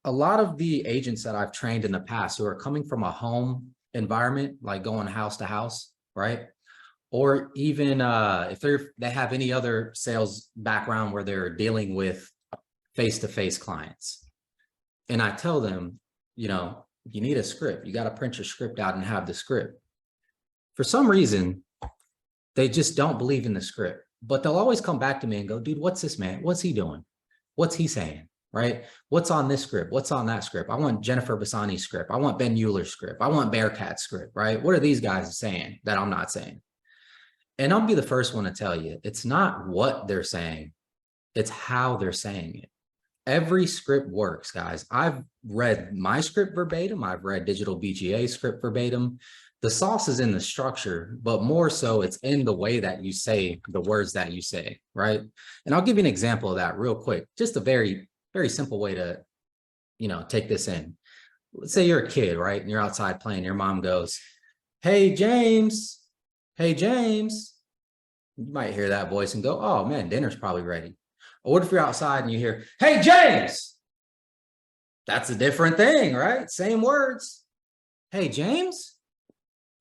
a lot of the agents that I've trained in the past who are coming from a home environment, like going house to house, right? Or even if they have any other sales background where they're dealing with face-to-face clients. And I tell them, you need a script. You got to print your script out and have the script. For some reason, they just don't believe in the script, but they'll always come back to me and go, dude, what's this man? What's he doing? What's he saying? Right? What's on this script? What's on that script? I want Jennifer Bassani's script. I want Ben Mueller's script. I want Bearcat's script, right? What are these guys saying that I'm not saying? And I'll be the first one to tell you, it's not what they're saying, it's how they're saying it. Every script works, guys. I've read my script verbatim. I've read Digital BGA script verbatim. The sauce is in the structure, but more so it's in the way that you say the words that you say, right? And I'll give you an example of that real quick. Just a very, very simple way to, take this in. Let's say you're a kid, right? And you're outside playing. Your mom goes, hey, James. Hey, James. You might hear that voice and go, oh man, dinner's probably ready. Or what if you're outside and you hear, hey, James? That's a different thing, right? Same words. Hey, James?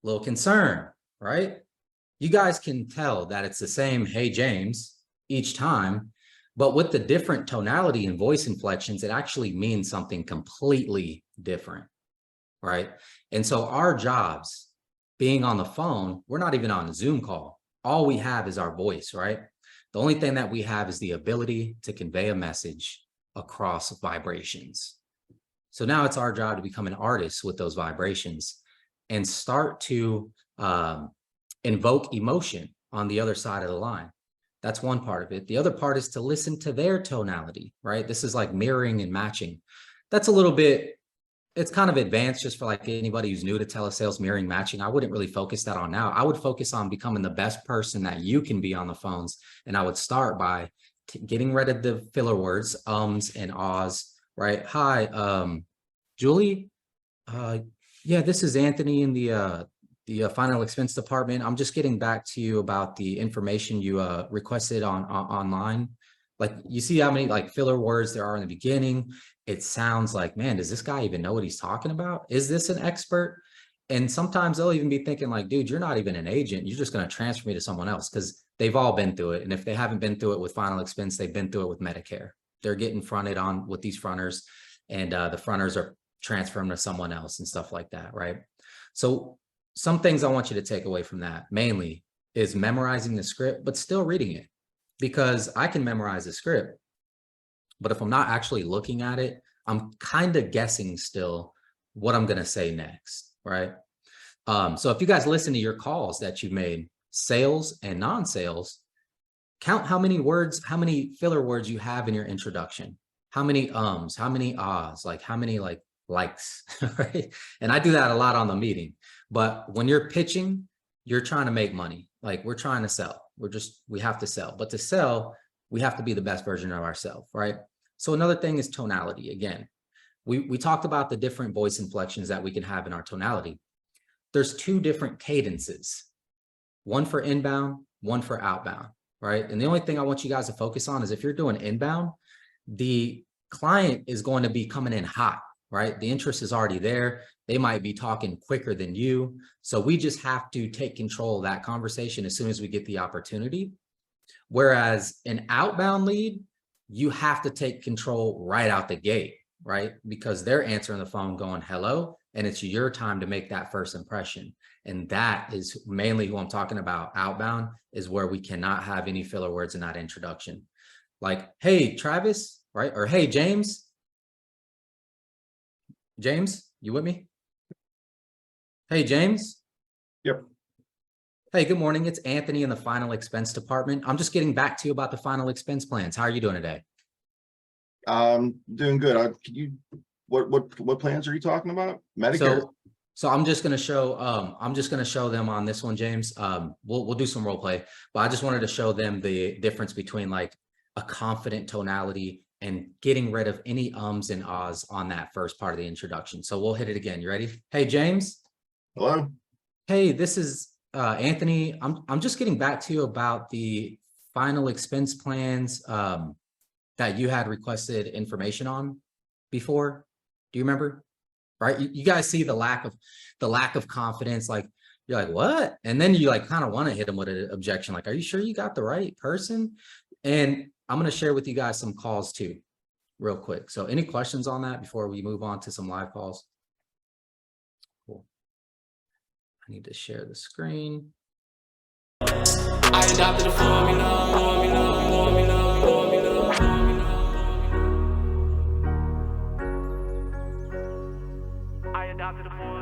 Little concern, right? You guys can tell that it's the same, hey, James, each time, but with the different tonality and voice inflections, it actually means something completely different, right? And so our jobs, being on the phone, we're not even on a Zoom call. All we have is our voice, right? The only thing that we have is the ability to convey a message across vibrations. So now it's our job to become an artist with those vibrations and start to invoke emotion on the other side of the line. That's one part of it. The other part is to listen to their tonality, right? This is like mirroring and matching. That's a little bit, it's kind of advanced just for like anybody who's new to telesales, mirroring, matching. I wouldn't really focus that on now. I would focus on becoming the best person that you can be on the phones. And I would start by getting rid of the filler words, ums and ahs, right? Hi, Julie. Yeah, this is Anthony in the final expense department. I'm just getting back to you about the information you requested online. Like, you see how many like filler words there are in the beginning. It sounds like, man, does this guy even know what he's talking about? Is this an expert? And sometimes they'll even be thinking like, dude, you're not even an agent. You're just going to transfer me to someone else, because they've all been through it. And if they haven't been through it with final expense, they've been through it with Medicare. They're getting fronted on with these fronters, and the fronters are transferring to someone else and stuff like that, right? So some things I want you to take away from that mainly is memorizing the script, but still reading it, because I can memorize the script, but if I'm not actually looking at it, I'm kind of guessing still what I'm going to say next, right? So if you guys listen to your calls that you've made, sales and non-sales, count how many words, how many filler words you have in your introduction, how many ums, how many ahs, like how many likes, right? And I do that a lot on the meeting. But when you're pitching, you're trying to make money. Like, we're trying to sell. We have to sell. But to sell, we have to be the best version of ourselves, right? So another thing is tonality. Again, we talked about the different voice inflections that we can have in our tonality. There's two different cadences, one for inbound, one for outbound, right? And the only thing I want you guys to focus on is if you're doing inbound, the client is going to be coming in hot, right? The interest is already there. They might be talking quicker than you. So we just have to take control of that conversation as soon as we get the opportunity. Whereas an outbound lead, you have to take control right out the gate, right? Because they're answering the phone going, hello, and it's your time to make that first impression. And that is mainly who I'm talking about. Outbound is where we cannot have any filler words in that introduction. Like, hey, Travis, right? Or hey, James. James, you with me? Hey, James. Yep. Hey, good morning. It's Anthony in the final expense department. I'm just getting back to you about the final expense plans. How are you doing today? Doing good. Can you, what plans are you talking about? Medicare. So I'm just going to show them on this one, James. We'll do some role play, but I just wanted to show them the difference between like a confident tonality and getting rid of any ums and ahs on that first part of the introduction. So we'll hit it again. You ready? Hey, James. Hello. Hey, this is Anthony. I'm just getting back to you about the final expense plans that you had requested information on before. Do you remember? Right? You guys see the lack of confidence, like you're like, what? And then you like kind of want to hit them with an objection, like, are you sure you got the right person? And I'm going to share with you guys some calls too, real quick. So any questions on that before we move on to some live calls? Cool. I need to share the screen. I adopted a formula. I adopted a formula.